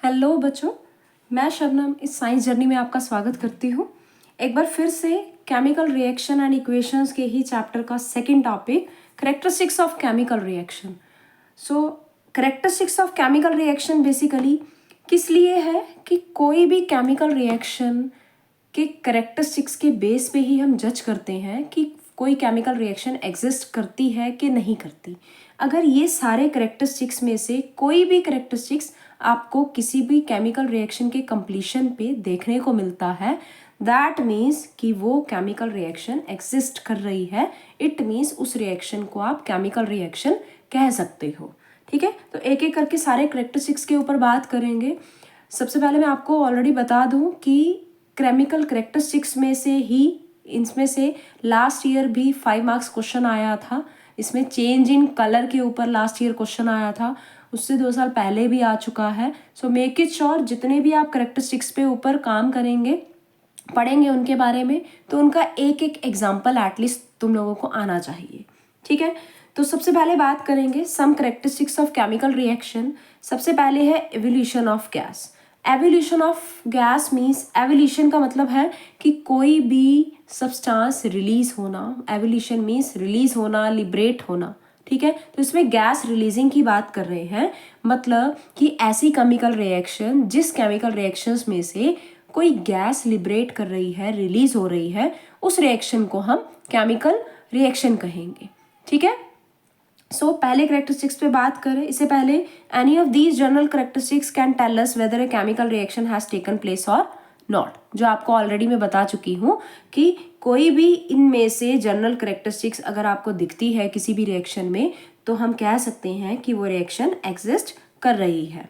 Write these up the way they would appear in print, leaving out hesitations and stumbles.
Hello बच्चों, मैं शबनम इस साइंस जर्नी में आपका स्वागत करती हूँ। एक बार फिर से केमिकल रिएक्शन एंड इक्वेशंस के ही चैप्टर का second topic characteristics of chemical reaction. So characteristics of chemical reaction basically किस लिए है कि कोई भी केमिकल रिएक्शन के कैरेक्टरिस्टिक्स के बेस पे ही हम जज करते हैं कि कोई केमिकल रिएक्शन एग्जिस्ट करती है कि नहीं करती। अगर ये सारे कैरेक्टरिस्टिक्स में से कोई भी कैरेक्टरिस्टिक्स आपको किसी भी केमिकल रिएक्शन के कंप्लीशन पे देखने को मिलता है, दैट मीन्स कि वो केमिकल रिएक्शन एग्जिस्ट कर रही है। इट मीन्स उस रिएक्शन को आप केमिकल रिएक्शन कह सकते हो। ठीक है, तो एक एक करके सारे कैरेक्टरिस्टिक्स के ऊपर बात करेंगे। सबसे पहले मैं आपको ऑलरेडी बता दूं कि केमिकल कैरेक्टरिस्टिक्स में से ही इनमें से लास्ट ईयर भी 5 मार्क्स क्वेश्चन आया था। इसमें चेंज इन कलर के ऊपर लास्ट ईयर क्वेश्चन आया था, उससे 2 साल पहले भी आ चुका है। सो मेक इट श्योर जितने भी आप कैरेक्टरिस्टिक्स पे ऊपर काम करेंगे, पढ़ेंगे उनके बारे में, तो उनका एक एक एग्जाम्पल एटलीस्ट तुम लोगों को आना चाहिए। ठीक है, तो सबसे पहले बात करेंगे some characteristics of chemical reaction. सबसे पहले है evolution of gas. Evolution of gas means, evolution का मतलब है कि कोई भी सब्सटेंस रिलीज होना। एवोल्यूशन मीन्स रिलीज होना, लिबरेट होना। ठीक है, तो इसमें गैस रिलीजिंग की बात कर रहे हैं, मतलब कि ऐसी केमिकल रिएक्शन जिस केमिकल रिएक्शंस में से कोई गैस लिबरेट कर रही है, रिलीज हो रही है, उस रिएक्शन को हम केमिकल रिएक्शन कहेंगे। ठीक है, सो पहले कैरेक्टरिस्टिक्स पे बात करें इससे पहले, any of these general characteristics can tell us whether a chemical reaction has taken place और नॉट। जो आपको ऑलरेडी मैं बता चुकी हूँ कि कोई भी इनमें से जनरल कैरेक्टरिस्टिक्स अगर आपको दिखती है किसी भी रिएक्शन में, तो हम कह सकते हैं कि वो रिएक्शन एग्जिस्ट कर रही है।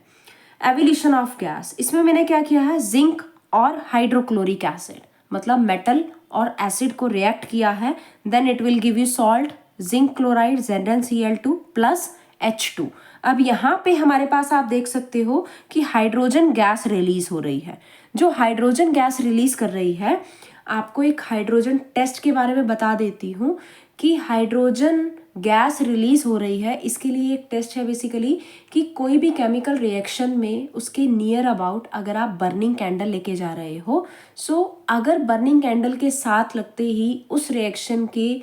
एवोल्यूशन ऑफ गैस, इसमें मैंने क्या किया है, जिंक और हाइड्रोक्लोरिक एसिड, मतलब मेटल और एसिड को रिएक्ट किया है, then it will give you salt, zinc chloride ZnCl2 plus H2। अब यहाँ पे हमारे पास आप देख सकते हो कि हाइड्रोजन गैस रिलीज हो रही है। जो हाइड्रोजन गैस रिलीज कर रही है, आपको एक हाइड्रोजन टेस्ट के बारे में बता देती हूँ कि हाइड्रोजन गैस रिलीज हो रही है, इसके लिए एक टेस्ट है बेसिकली कि कोई भी केमिकल रिएक्शन में उसके नियर अबाउट अगर आप बर्निंग कैंडल लेके जा रहे हो, सो अगर बर्निंग कैंडल के साथ लगते ही उस रिएक्शन के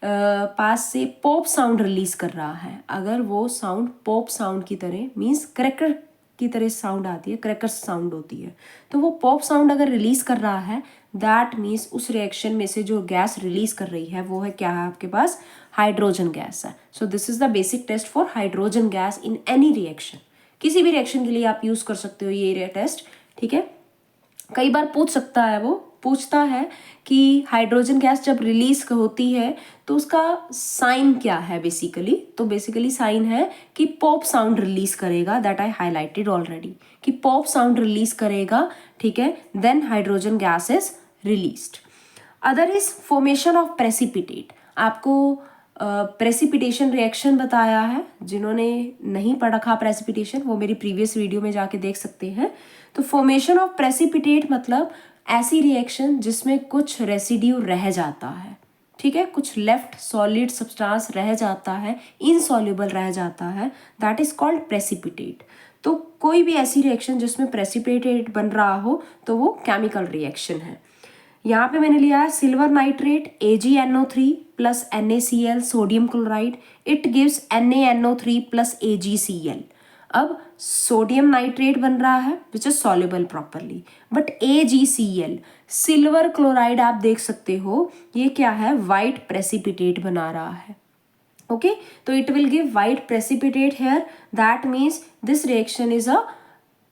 पास से पॉप साउंड रिलीज कर रहा है, अगर वो साउंड पॉप साउंड की तरह मीन्स क्रैकर की तरह साउंड आती है, क्रैकर साउंड होती है, तो वो पॉप साउंड अगर रिलीज कर रहा है, दैट मीन्स उस रिएक्शन में से जो गैस रिलीज कर रही है वो है क्या है, आपके पास हाइड्रोजन गैस है। So this is the basic test for hydrogen gas in any reaction. किसी भी रिएक्शन के लिए आप यूज कर सकते हो ये टेस्ट। ठीक है, कई बार पूछता है कि हाइड्रोजन गैस जब रिलीज होती है तो उसका साइन क्या है बेसिकली, तो बेसिकली साइन है कि पॉप साउंड रिलीज करेगा, दैट आई हाईलाइटेड ऑलरेडी कि पॉप साउंड रिलीज करेगा। ठीक है, then hydrogen gas is released. Other is formation of precipitate. आपको प्रेसिपिटेशन रिएक्शन बताया है, जिन्होंने नहीं पढ़ रखा प्रेसिपिटेशन वो मेरी प्रीवियस वीडियो में जाके देख सकते हैं। तो फॉर्मेशन ऑफ प्रेसिपिटेट मतलब ऐसी रिएक्शन जिसमें कुछ रेसिड्यू रह जाता है। ठीक है, कुछ लेफ्ट सॉलिड सब्सटेंस रह जाता है, इनसॉल्युबल रह जाता है, दैट इज कॉल्ड प्रेसिपिटेट। तो कोई भी ऐसी रिएक्शन जिसमें प्रेसिपिटेट बन रहा हो तो वो केमिकल रिएक्शन है। यहाँ पे मैंने लिया है silver nitrate AgNO3 plus NaCl sodium chloride, it gives NaNO3 plus AgCl। अब सोडियम नाइट्रेट बन रहा है which is soluble properly, but AgCl silver chloride आप देख सकते हो, ये क्या है, वाइट प्रेसिपिटेट बना रहा है। ओके, तो it will give white precipitate here, that means this reaction is a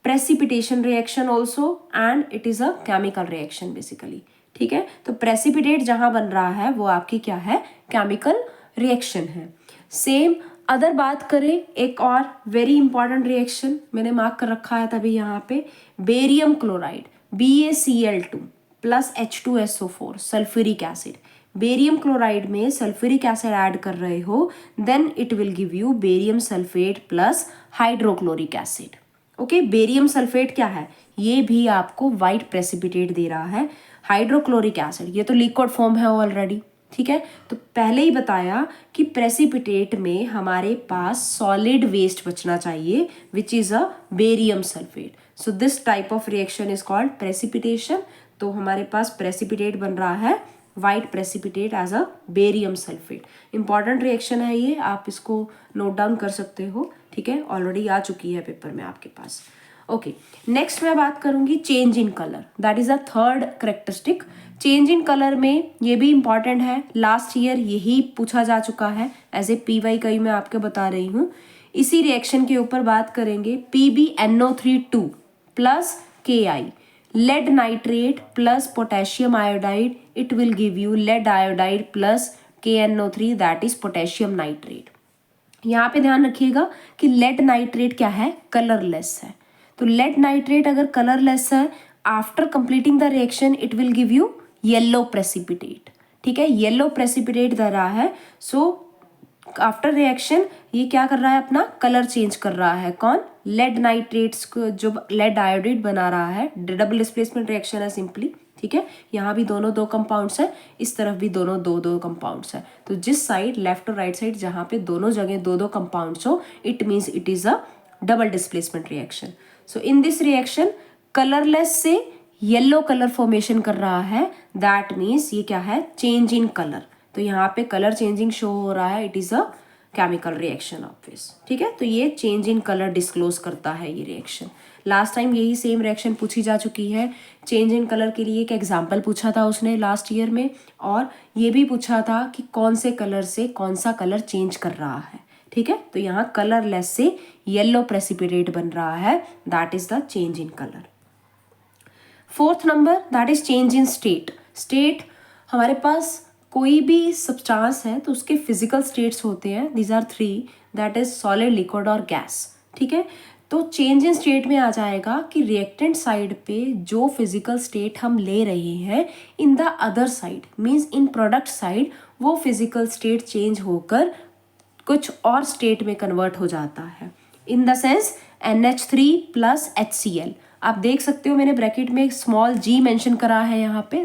precipitation reaction also and it is a chemical reaction basically। ठीक है, तो प्रेसिपिटेट जहां बन रहा है वो आपकी क्या है, केमिकल रिएक्शन है। सेम अदर बात करें, एक और वेरी इंपॉर्टेंट रिएक्शन मैंने मार्क कर रखा है तभी यहाँ पे, barium chloride BaCl2 plus H2SO4 sulphuric acid. Barium chloride में सल्फ्यूरिक एसिड ऐड कर रहे हो, then it will give you barium sulphate plus hydrochloric acid. Okay, barium sulphate क्या है, ये भी आपको वाइट प्रेसिपिटेट दे रहा है। हाइड्रोक्लोरिक एसिड ये तो लिक्विड फॉर्म है ऑलरेडी, ठीक है। तो पहले ही बताया कि प्रेसिपिटेट में हमारे पास सॉलिड वेस्ट बचना चाहिए which is a barium sulphate. So this type of reaction is called precipitation. तो हमारे पास प्रेसिपिटेट बन रहा है white precipitate as a barium sulphate. Important reaction है ये, आप इसको नोट डाउन कर सकते हो, ठीक है, ऑलरेडी आ चुकी है पेपर में आपके पास। ओके, नेक्स्ट मैं बात करूंगी change in colour, that is the third characteristic. Change in colour में ये भी इंपॉर्टेंट है, लास्ट ईयर यही पूछा जा चुका है, एज ए PY कई मैं आपको बता रही हूँ। इसी रिएक्शन के ऊपर बात करेंगे। PbNO3 plus KI, lead nitrate plus potassium iodide, it will give you lead iodide plus KNO3 that is potassium nitrate. यहाँ पे ध्यान रखिएगा कि लेड नाइट्रेट क्या है, कलरलेस है। तो लेड नाइट्रेट अगर कलरलेस है, after completing the reaction it will give you yellow precipitate, ठीक है, येलो प्रेसिपिटेट दे रहा है। सो आफ्टर रिएक्शन ये क्या कर रहा है, अपना कलर चेंज कर रहा है। कौन, लेड नाइट्रेट्स को जो लेड आयोडाइड बना रहा है, डबल डिस्प्लेसमेंट रिएक्शन है सिंपली, ठीक है। यहाँ भी दोनों दो कंपाउंड्स है, इस तरफ भी दोनों दो दो कंपाउंड्स है। तो जिस साइड लेफ्ट और राइट साइड जहाँ पे दोनों जगह दो दो कंपाउंड्स हो, it means it is a double displacement reaction. So in this reaction colourless से येलो कलर फॉर्मेशन कर रहा है, दैट मीन्स ये क्या है, चेंज इन कलर। तो यहाँ पे कलर चेंजिंग शो हो रहा है, it is a chemical reaction obvious, ठीक है। तो ये चेंज इन कलर डिस्क्लोज करता है ये रिएक्शन। लास्ट टाइम यही सेम रिएक्शन पूछी जा चुकी है। चेंज इन कलर के लिए एक एग्जाम्पल पूछा था उसने लास्ट ईयर में, और ये भी पूछा था कि कौन से कलर से कौन सा कलर चेंज कर रहा है, ठीक है। तो यहाँ कलरलेस से येलो प्रेसिपिटेट बन रहा है, that is the change in colour. Fourth number that is change in state. State हमारे पास कोई भी सब्सटेंस है तो उसके फिजिकल स्टेट्स होते हैं, these are 3, that is solid, liquid और गैस, ठीक है। तो चेंज इन स्टेट में आ जाएगा कि रिएक्टेंट साइड पे जो फिजिकल स्टेट हम ले रहे हैं, in the other side means in product side वो फिजिकल स्टेट चेंज होकर कुछ और स्टेट में कन्वर्ट हो जाता है। In the sense NH3 plus HCl, आप देख सकते हो मैंने ब्रैकेट में स्मॉल g मेंशन करा है यहाँ पे,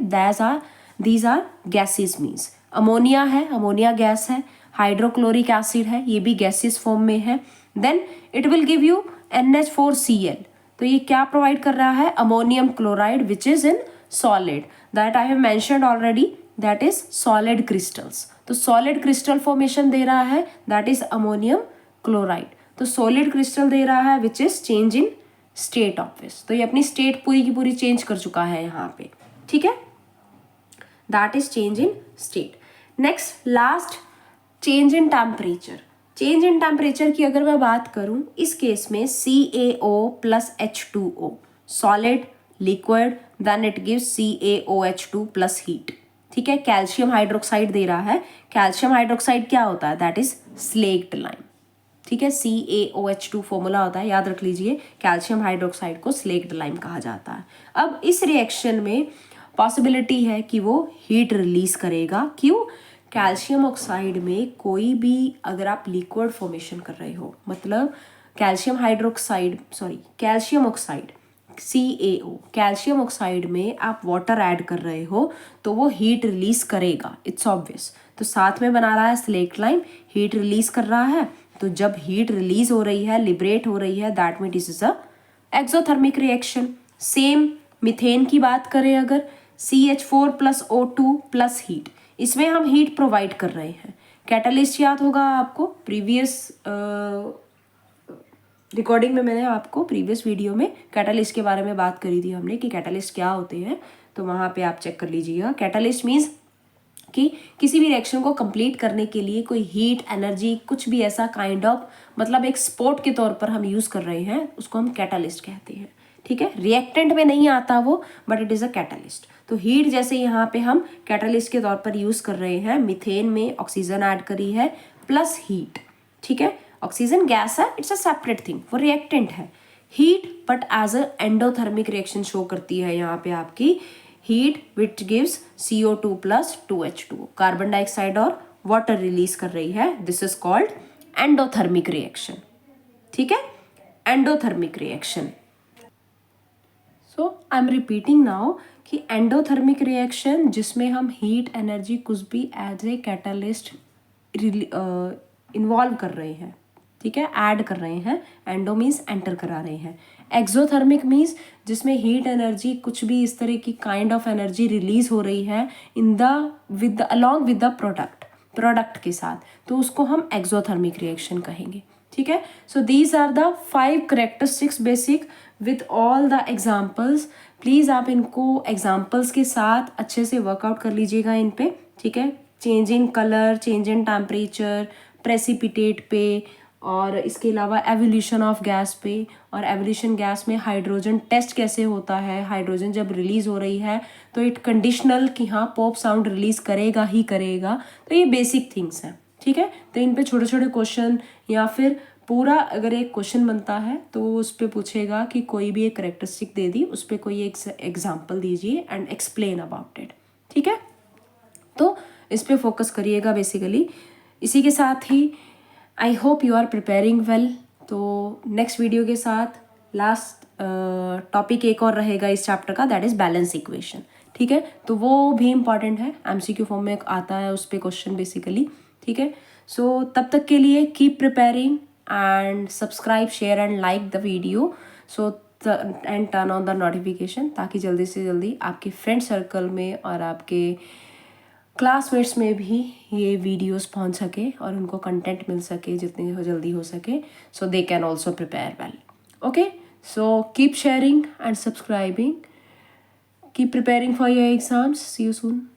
these are gases means ammonia है, अमोनिया गैस है, हाइड्रोक्लोरिक एसिड है, ये भी गैसेस फॉर्म में है। Then it will give you NH4Cl, तो ये क्या प्रोवाइड कर रहा है, ammonium chloride which is in solid, that I have mentioned already, that is solid crystals. तो सॉलिड क्रिस्टल फॉर्मेशन दे रहा है, दैट इज अमोनियम क्लोराइड। तो सॉलिड क्रिस्टल दे रहा है which is change in state obvious. तो ये अपनी स्टेट पूरी की पूरी चेंज कर चुका है यहाँ पे, ठीक है, that is change in state. Next last, change in temperature. Change in temperature की अगर मैं बात करूं, इस केस में CaO plus H2O, solid, liquid, then it gives CaOH2 plus heat, ठीक है। कैल्शियम हाइड्रोक्साइड दे रहा है, कैल्शियम हाइड्रोक्साइड क्या होता है, दैट इज स्लेक्ड लाइम, ठीक है। CaOH2 फॉर्मूला होता है, याद रख लीजिए, कैल्शियम हाइड्रोक्साइड को स्लेक्ड लाइम कहा जाता है। अब इस रिएक्शन में पॉसिबिलिटी है कि वो हीट रिलीज करेगा, क्यों, कैल्शियम ऑक्साइड में कोई भी अगर आप लिक्विड फॉर्मेशन कर रहे हो, मतलब calcium hydroxide calcium oxide CaO, calcium oxide में आप वाटर ऐड कर रहे हो तो वो हीट रिलीज करेगा, इट्स ऑब्वियस। तो साथ में बना रहा है स्लेक्ड लाइम, हीट रिलीज कर रहा है। तो जब हीट रिलीज हो रही है, लिबरेट हो रही है, that means it is a exothermic reaction. Same methane की बात करें अगर, CH4 plus O2 plus heat, इसमें हम हीट प्रोवाइड कर रहे हैं। कैटलिस्ट याद होगा आपको, प्रीवियस रिकॉर्डिंग में मैंने आपको प्रीवियस वीडियो में कैटलिस्ट के बारे में बात करी थी हमने कि कैटलिस्ट क्या होते हैं, तो वहाँ पे आप चेक कर लीजिएगा। कैटलिस्ट मीन्स कि किसी भी रिएक्शन को कंप्लीट करने के लिए कोई हीट, एनर्जी, कुछ भी ऐसा काइंड ऑफ, मतलब एक स्पोर्ट के तौर पर हम यूज़ कर रहे हैं, उसको हम कैटलिस्ट कहते हैं, ठीक है। रिएक्टेंट में नहीं आता वो, but it is a catalyst. तो हीट जैसे यहाँ पे हम कैटलिस्ट के तौर पर यूज़ कर रहे हैं, मीथेन में ऑक्सीजन ऐड करी है प्लस हीट, ठीक है। ऑक्सीजन गैस है, इट्स अ सेपरेट थिंग, वो रिएक्टेंट है। Heat but as a endothermic reaction show करती है यहाँ पे आपकी heat which gives CO2 plus 2H2, carbon dioxide और वाटर रिलीज कर रही है, this is called endothermic reaction, ठीक है, endothermic reaction. So I am repeating now कि एंडोथर्मिक रिएक्शन जिसमें हम हीट एनर्जी कुछ भी एज ए कैटलिस्ट इन्वॉल्व कर रहे हैं, ठीक है, ऐड कर रहे हैं, एंडो मीन्स एंटर करा रहे हैं। एक्सोथर्मिक मीन्स जिसमें हीट एनर्जी कुछ भी इस तरह की काइंड ऑफ एनर्जी रिलीज हो रही है in the with along with the product के साथ, तो उसको हम एक्सोथर्मिक रिएक्शन कहेंगे, ठीक है। So these are the 5 characteristics basic with all the examples. Please आप इनको एग्जाम्पल्स के साथ अच्छे से वर्कआउट कर लीजिएगा इन पे, ठीक है। Change in colour, change in temperature, precipitate पे, और इसके अलावा एवोल्यूशन ऑफ गैस पे, और एवोल्यूशन गैस में हाइड्रोजन टेस्ट कैसे होता है, हाइड्रोजन जब रिलीज हो रही है तो इट कंडीशनल कि हाँ पॉप साउंड रिलीज करेगा ही करेगा। तो ये बेसिक थिंग्स हैं, ठीक है। तो इन पे छोटे छोटे क्वेश्चन या फिर पूरा अगर एक क्वेश्चन बनता है तो उस पर पूछेगा कि कोई भी एक करेक्टरिस्टिक दे दी, उस पर कोई एक एग्जाम्पल दीजिए एंड एक्सप्लेन अबाउट इट, ठीक है। तो इस पे फोकस करिएगा बेसिकली। इसी के साथ ही I hope you are preparing well. तो नेक्स्ट वीडियो के साथ लास्ट टॉपिक एक और रहेगा इस चैप्टर का, दैट इज़ बैलेंस इक्वेशन, ठीक है। तो वो भी इम्पॉर्टेंट है, एमसीक्यू फॉर्म में आता है उस पर क्वेश्चन बेसिकली, ठीक है। सो तब तक के लिए keep preparing and subscribe, share and like the video, so and turn on the notification, ताकि जल्दी से जल्दी आपके फ्रेंड सर्कल में और आपके क्लासमेट्स में भी ये वीडियोस पहुंच सके और उनको कंटेंट मिल सके जितनी हो जल्दी हो सके, so they can also prepare well. Okay, so keep sharing and subscribing, keep preparing for your exams, see you soon.